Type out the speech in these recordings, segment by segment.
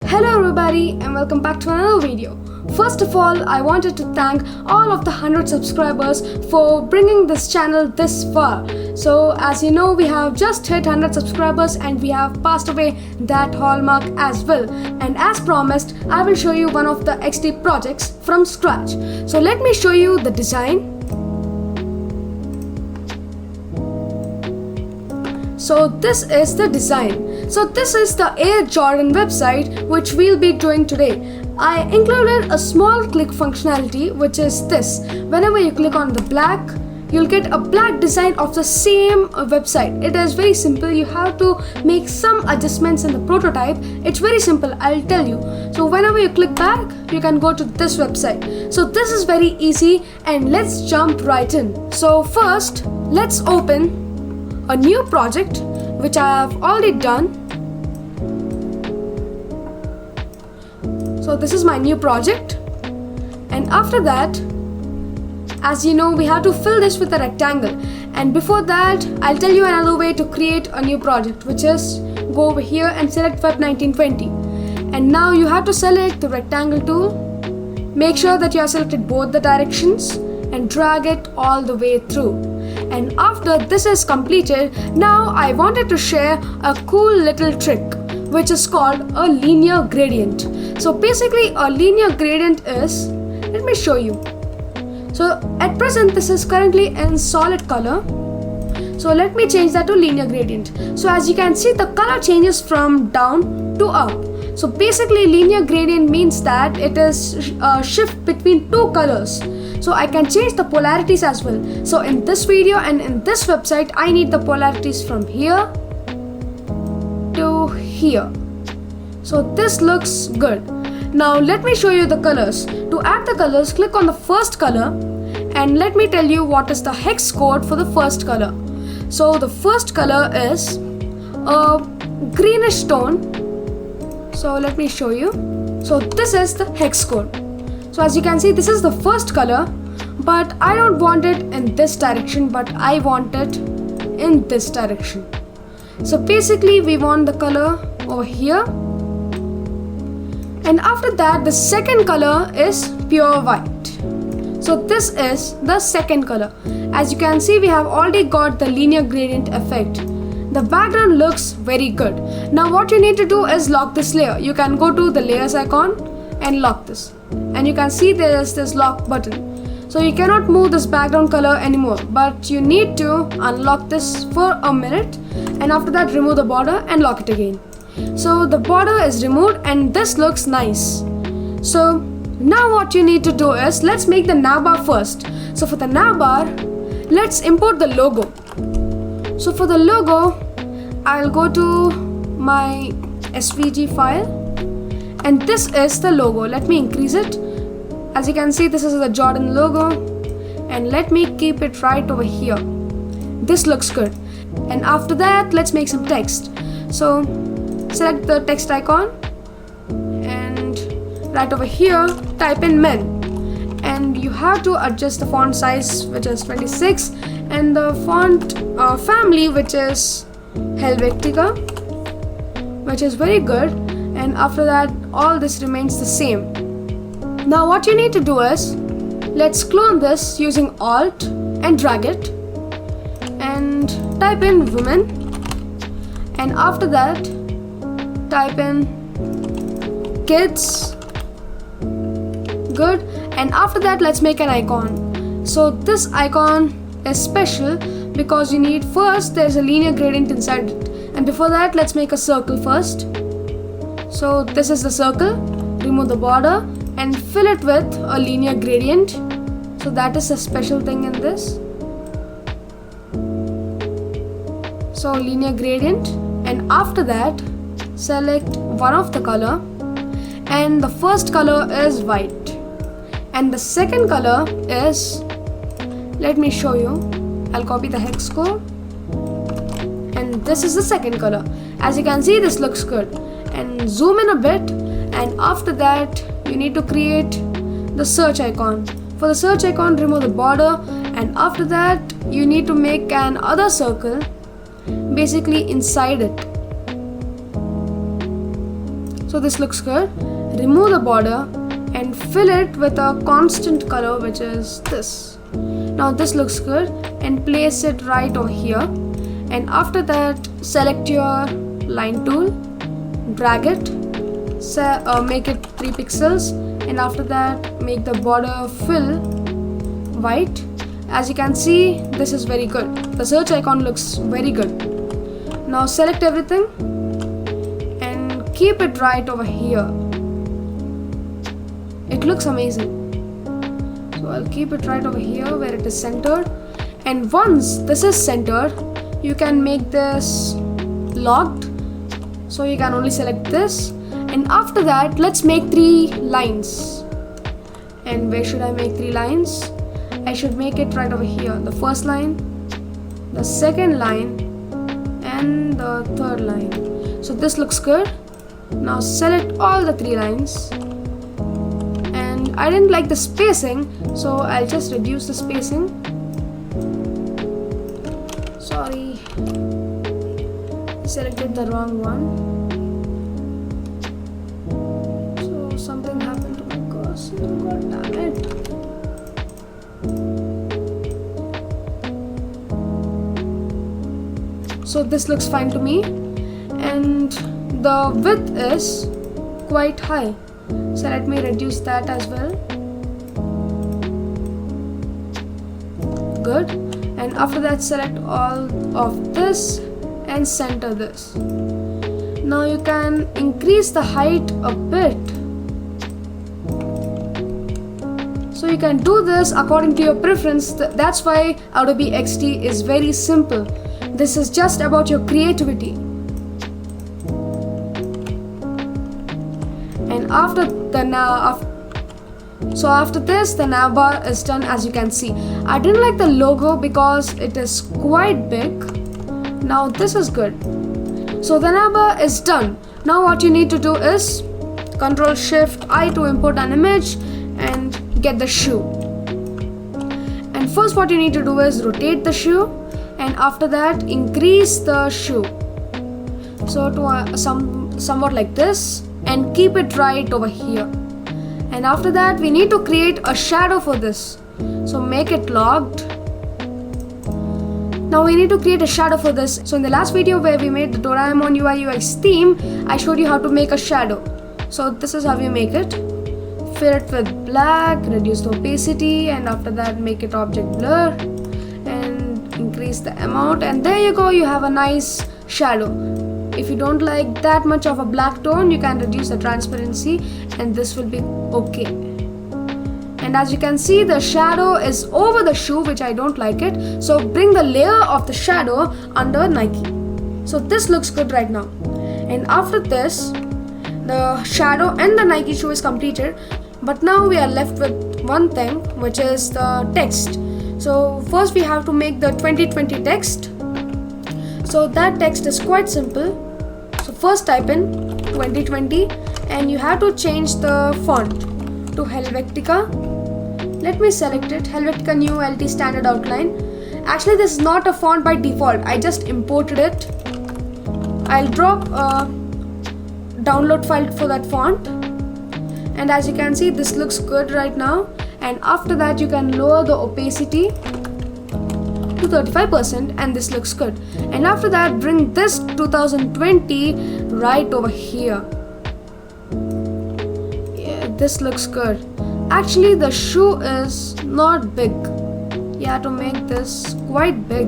Hello everybody and welcome back to another video. First of all, I wanted to thank all of the 100 subscribers for bringing this channel this far. So as you know, we have just hit 100 subscribers and we have passed away that hallmark as well. And as promised, I will show you one of the XD projects from scratch. So let me show you the design. So this is the design. So this is the Air Jordan website which we'll be doing today. I included a small click functionality which is this. Whenever you click on the black, you'll get a black design of the same website. It is very simple. You have to make some adjustments in the prototype. It's very simple, I'll tell you. So whenever you click back, you can go to this website. So this is very easy and let's jump right in. So first, let's open a new project which I have already done. So this is my new project, and after that, as you know, we have to fill this with a rectangle. And before that, I'll tell you another way to create a new project, which is go over here and select Web 1920. And now you have to select the rectangle tool. Make sure that you have selected both the directions and drag it all the way through. And after this is completed, now I wanted to share a cool little trick which is called a linear gradient. So basically a linear gradient is, let me show you. So at present this is currently in solid color. So let me change that to linear gradient. So as you can see, the color changes from down to up. So basically linear gradient means that it is a shift between two colors. So I can change the polarities as well. So in this video and in this website, I need the polarities from here to here. So this looks good. Now let me show you the colors. To add the colors, click on the first color and let me tell you what is the hex code for the first color. So the first color is a greenish tone. So let me show you. So this is the hex code. So as you can see, this is the first color, but I don't want it in this direction, but I want it in this direction. So basically we want the color over here. And after that, the second color is pure white. So this is the second color. As you can see, we have already got the linear gradient effect. The background looks very good. Now what you need to do is lock this layer. You can go to the layers icon and lock this. And you can see there is this lock button. So you cannot move this background color anymore, but you need to unlock this for a minute, and after that remove the border and lock it again. So the border is removed and this looks nice. So now what you need to do is, let's make the navbar first. So for the navbar, let's import the logo. So for the logo, I'll go to my SVG file. And this is the logo. Let me increase it. As you can see, this is the Jordan logo, and let me keep it right over here. This looks good. And after that, let's make some text. So select the text icon and right over here type in men, and you have to adjust the font size, which is 26, and the font family, which is Helvetica, which is very good. And after that, all this remains the same. Now what you need to do is, let's clone this using Alt and drag it and type in women, and after that type in kids. Good. And after that, let's make an icon. So this icon is special because you need, first there's a linear gradient inside it, and before that let's make a circle first. So this is the circle. Remove the border and fill it with a linear gradient. So that is a special thing in this. So linear gradient, and after that select one of the color, and the first color is white and the second color is, let me show you. I'll copy the hex code, and this is the second color. As you can see, this looks good. And zoom in a bit, and after that you need to create the search icon. For the search icon, remove the border, and after that you need to make an other circle basically inside it. So this looks good. Remove the border and fill it with a constant color, which is this. Now this looks good, and place it right over here. And after that, select your line tool, drag it, make it 3 pixels, and after that make the border fill white. As you can see, this is very good. The search icon looks very good. Now select everything and keep it right over here. It looks amazing. So I'll keep it right over here where it is centered. And once this is centered, you can make this locked. So you can only select this. And after that, let's make 3 lines. And where should I make 3 lines? I should make it right over here. The first line, the second line, and the third line. So this looks good. Now select all the 3 lines. And I didn't like the spacing, so I'll just reduce the spacing. Sorry, selected the wrong one. So something happened to my cursor. God damn it. So this looks fine to me, and the width is quite high, so let me reduce that as well. Good. And after that, select all of this and center this. Now you can increase the height a bit. So you can do this according to your preference. That's why Adobe XD is very simple. This is just about your creativity. And after this, the navbar is done, as you can see. I didn't like the logo because it is quite big. Now this is good. So the navbar is done. Now what you need to do is Ctrl+Shift+I to import an image and get the shoe. And first what you need to do is rotate the shoe, and after that increase the shoe. So to somewhat like this, and keep it right over here. And after that, we need to create a shadow for this. So make it locked. Now we need to create a shadow for this. So in the last video where we made the Doraemon UI UX theme, I showed you how to make a shadow. So this is how you make it. Fill it with black, reduce the opacity, and after that make it object blur and increase the amount, and there you go, you have a nice shadow. If you don't like that much of a black tone, you can reduce the transparency and this will be okay. And as you can see, the shadow is over the shoe, which I don't like it. So bring the layer of the shadow under Nike. So this looks good right now. And after this, the shadow and the Nike shoe is completed. But now we are left with one thing, which is the text. So first we have to make the 2020 text. So that text is quite simple. So first type in 2020 and you have to change the font to Helvetica. Let me select it, Helvetica New LT Standard Outline. Actually this is not a font by default, I just imported it. I'll drop a download file for that font. And as you can see, this looks good right now. And after that you can lower the opacity to 35% and this looks good. And after that, bring this 2020 right over here. Yeah, this looks good. Actually the shoe is not big. You have to make this quite big.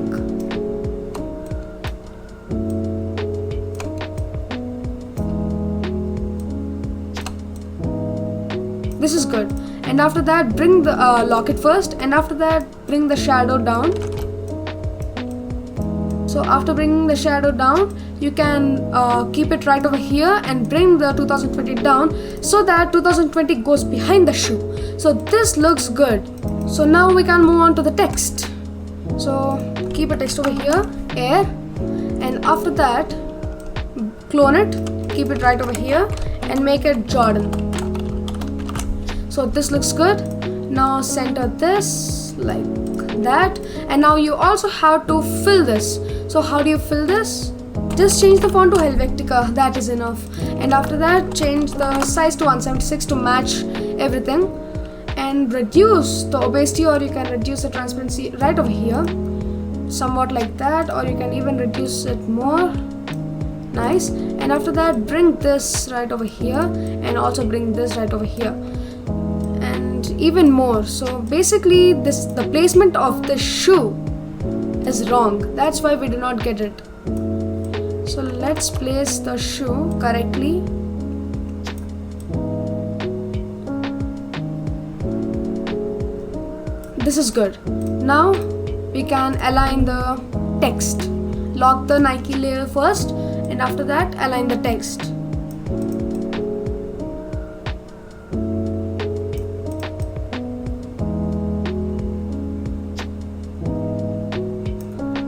This is good. And after that, bring the lock it first, and after that bring the shadow down. So after bringing the shadow down, you can keep it right over here and bring the 2020 down so that 2020 goes behind the shoe. So this looks good. So now we can move on to the text. So keep a text over here, air, and after that clone it, keep it right over here and make it Jordan. So this looks good. Now center this like that, and now you also have to fill this. So how do you fill this? just change the font to Helvetica, that is enough. And after that, change the size to 176 to match everything, and reduce the opacity, or you can reduce the transparency right over here, somewhat like that, or you can even reduce it more. Nice. And after that, bring this right over here, and also bring this right over here, and even more. So basically the placement of the shoe is wrong, that's why we do not get it. So let's place the shoe correctly. This is good. Now we can align the text. Lock the Nike layer first, and after that align the text.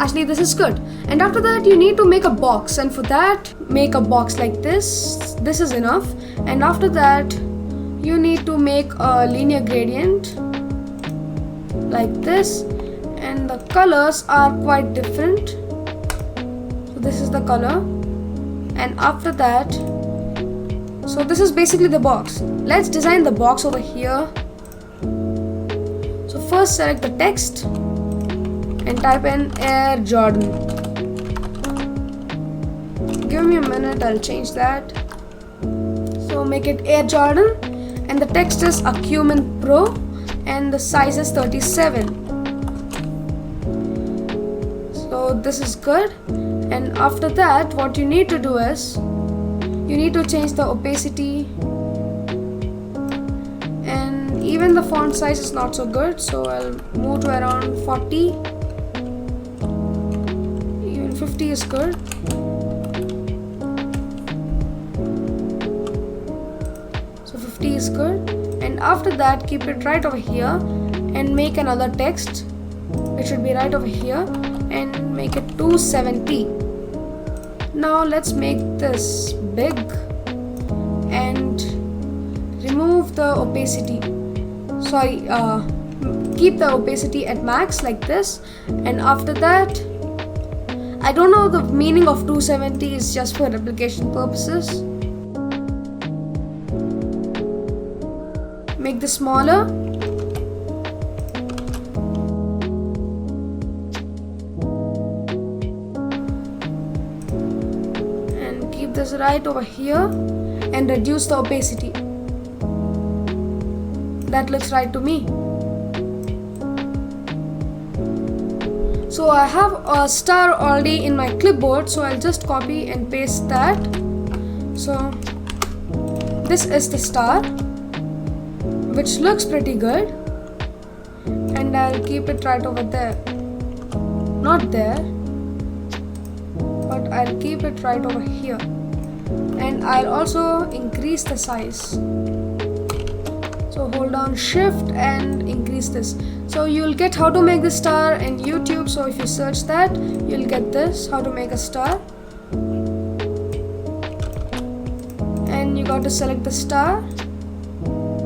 Actually, this is good. And after that, you need to make a box, and for that, make a box like this. This is enough. And after that, you need to make a linear gradient like this, and the colors are quite different. So this is the color, and after that, so this is basically the box. Let's design the box over here. So first select the text and type in Air Jordan. Give me a minute, I'll change that. So make it Air Jordan, and the text is Acumen Pro, and the size is 37. So this is good. And after that, what you need to do is you need to change the opacity, and even the font size is not so good, so I'll move to around 40. Even 50 is good. So 50 is good. And after that, keep it right over here and make another text. It should be right over here, and make it 270. Now let's make this big and remove the opacity. Keep the opacity at max like this. And after that, I don't know, the meaning of 270 is just for replication purposes. Make this smaller. And keep this right over here and reduce the opacity. That looks right to me. So I have a star already in my clipboard, so I'll just copy and paste that. So this is the star, which looks pretty good, and I'll keep it right over there. Not there, but I'll keep it right over here, and I'll also increase the size. So hold down Shift and increase this. So you'll get how to make the star in YouTube. So if you search that, you'll get this, how to make a star. And you got to select the star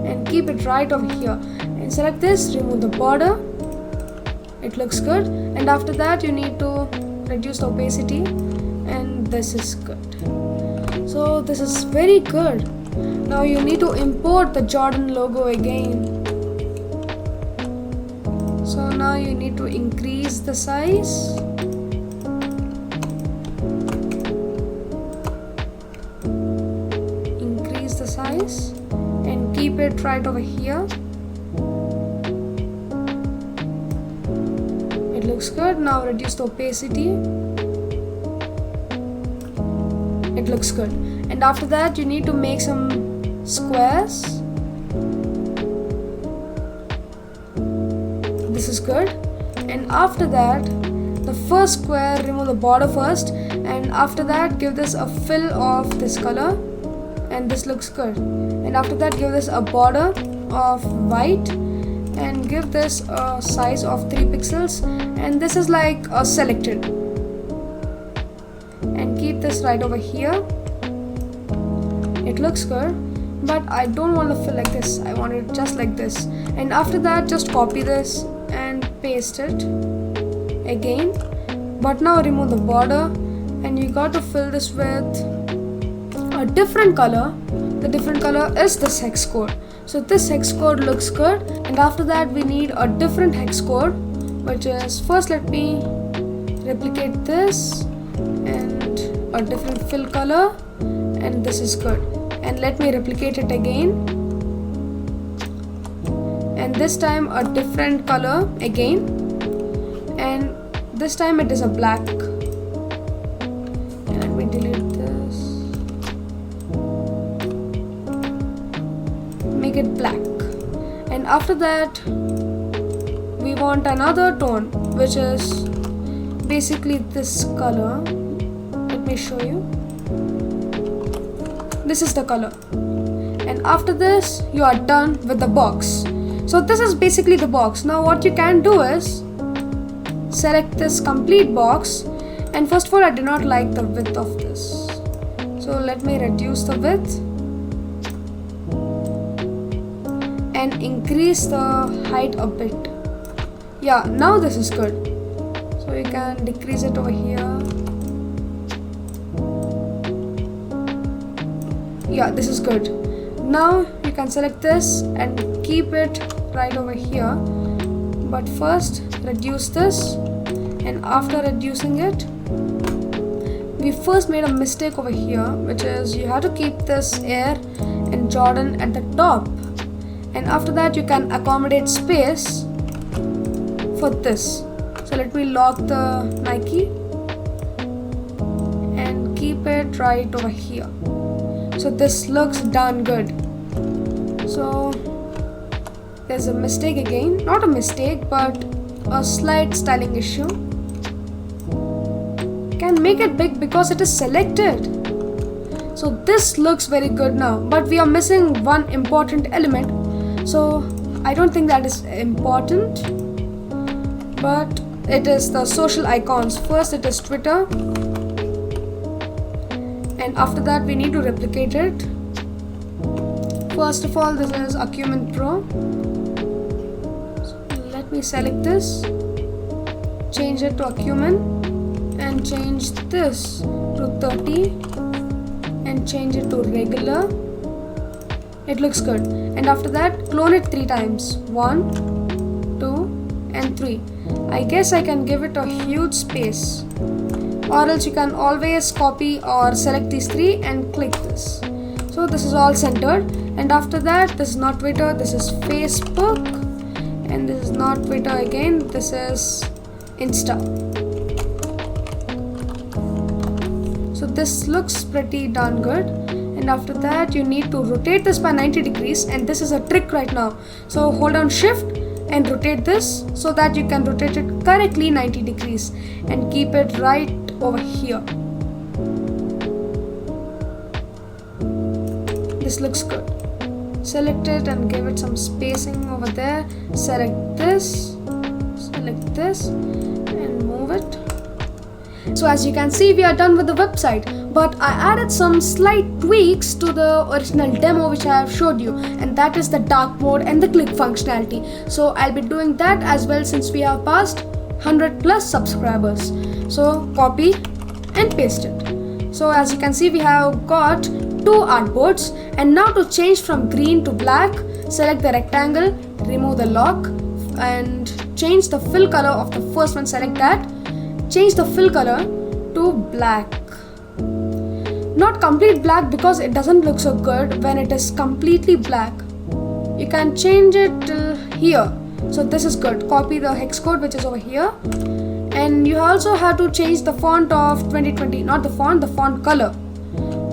and keep it right over here. And select this, remove the border. It looks good. And after that, you need to reduce the opacity. And this is good. So this is very good. Now you need to import the Jordan logo again. So now you need to increase the size. Increase the size and keep it right over here. It looks good. Now reduce the opacity. It looks good. And after that, you need to make some squares. This is good. And after that, the first square, remove the border first, and after that give this a fill of this color, and this looks good. And after that, give this a border of white and give this a size of 3 pixels, and this is like a selected, and keep this right over here. It looks good, but I don't want to fill like this. I want it just like this. And after that, just copy this and paste it again, but now remove the border and you got to fill this with a different color. The different color is this hex code. So this hex code looks good, and after that we need a different hex code, which is, first let me replicate this and a different fill color, and this is good. And let me replicate it again, and this time a different color again, and this time it is a black. And let me delete this, make it black. And after that we want another tone, which is basically this color. Let me show you. This is the color. And after this you are done with the box. So this is basically the box. Now what you can do is select this complete box, and first of all I do not like the width of this, so let me reduce the width and increase the height a bit. Yeah, now this is good. So you can decrease it over here. Yeah, this is good. Now you can select this and keep it right over here, but first reduce this, and after reducing it, we first made a mistake over here, which is you have to keep this Air and Jordan at the top, and after that you can accommodate space for this. So let me lock the Nike and keep it right over here. So this looks darn good. So there's a mistake again, not a mistake but a slight styling issue. Can make it big because it is selected. So this looks very good now, but we are missing one important element. So I don't think that is important, but it is the social icons. First it is Twitter, and after that we need to replicate it. First of all, this is Acumen Pro. So let me select this, change it to Acumen, and change this to 30 and change it to regular. It looks good. And after that, clone it 3 times. 1, 2 and 3. I guess I can give it a huge space, or else you can always copy or select these 3 and click this. So this is all centered. And after that, this is not Twitter, this is Facebook, and this is not Twitter again, this is Insta. So this looks pretty darn good. And after that you need to rotate this by 90 degrees, and this is a trick right now. So hold down shift and rotate this so that you can rotate it correctly 90 degrees and keep it right over here. This looks good. Select it and give it some spacing over there. Select this and move it. So as you can see, we are done with the website, but I added some slight tweaks to the original demo which I have showed you, and that is the dark mode and the click functionality. So I'll be doing that as well, since we have passed 100 plus subscribers. So copy and paste it. So as you can see, we have got 2 artboards, and now to change from green to black, select the rectangle, remove the lock, and change the fill color of the first one. Select that, change the fill color to black. Not complete black, because it doesn't look so good when it is completely black. You can change it till here. So this is good. Copy the hex code which is over here, and you also have to change the font of 2020, not the font color,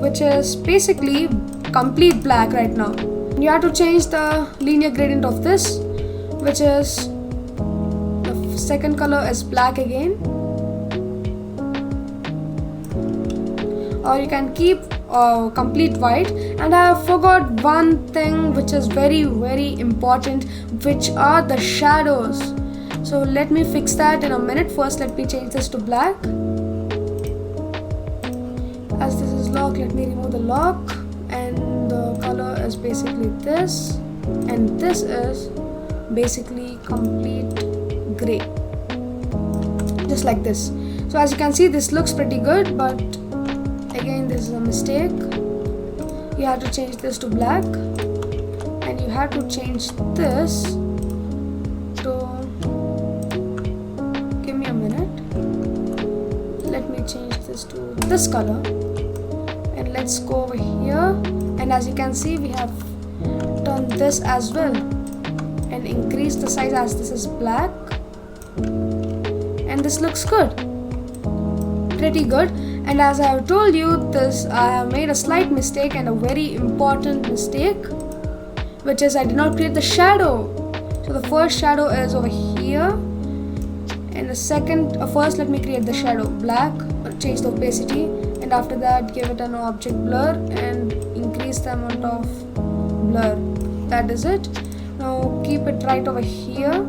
which is basically complete black right now. You have to change the linear gradient of this, which is the second color is black again, or you can keep complete white. And I have forgot one thing which is very important, which are the shadows. So let me fix that in a minute. First let me change this to black. As this is lock, let me remove the lock, and the color is basically this, and this is basically complete gray, just like this. So So as you can see, this looks pretty good, but again this is a mistake. You have to change this to black, and you have to change this to, give me a minute, let me change this to this color, and let's go over here, and as you can see, we have done this as well and increase the size as this is black, and this looks good, pretty good. And as I have told you, this I have made a slight mistake, and a very important mistake, which is I did not create the shadow. So the first shadow is over here, and the second first let me create the shadow black, change the opacity, and after that give it an object blur and increase the amount of blur. That is it. Now keep it right over here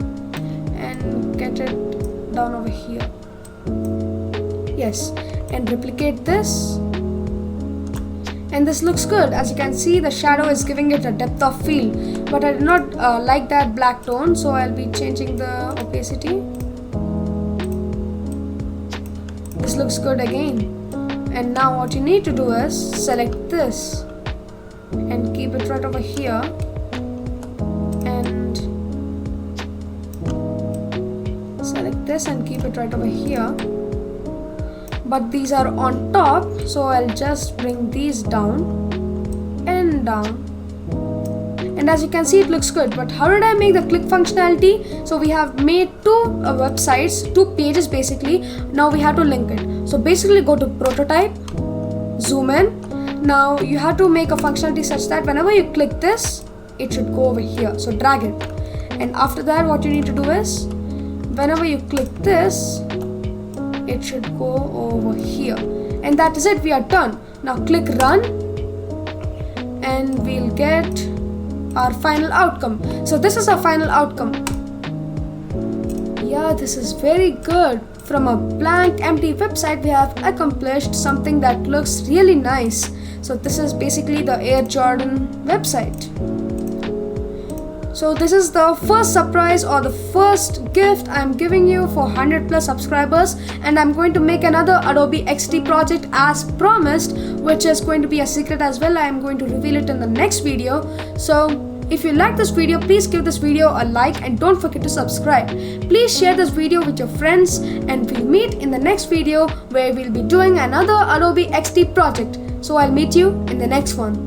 and get it down over here. Yes, and replicate this, and this looks good. As you can see, the shadow is giving it a depth of field, but I did not like that black tone, so I'll be changing the opacity. This looks good again. And now what you need to do is select this and keep it right over here, and select this and keep it right over here. But these are on top, so I'll just bring these down and down, and as you can see, it looks good. But how did I make the click functionality? So we have made two websites, 2 pages basically. Now we have to link it. So basically go to prototype, zoom in. Now you have to make a functionality such that whenever you click this, it should go over here. So drag it, and after that what you need to do is whenever you click this, it should go over here, and that is it. We are done. Now click run, and we'll get our final outcome. So this is our final outcome. Yeah, this is very good. From a blank empty website, we have accomplished something that looks really nice. So this is basically the Air Jordan website. So this is the first surprise or the first gift I'm giving you for 100+ subscribers, and I'm going to make another Adobe XD project as promised, which is going to be a secret as well. I'm going to reveal it in the next video. So if you like this video, please give this video a like and don't forget to subscribe. Please share this video with your friends, and we'll meet in the next video where we'll be doing another Adobe XD project. So I'll meet you in the next one.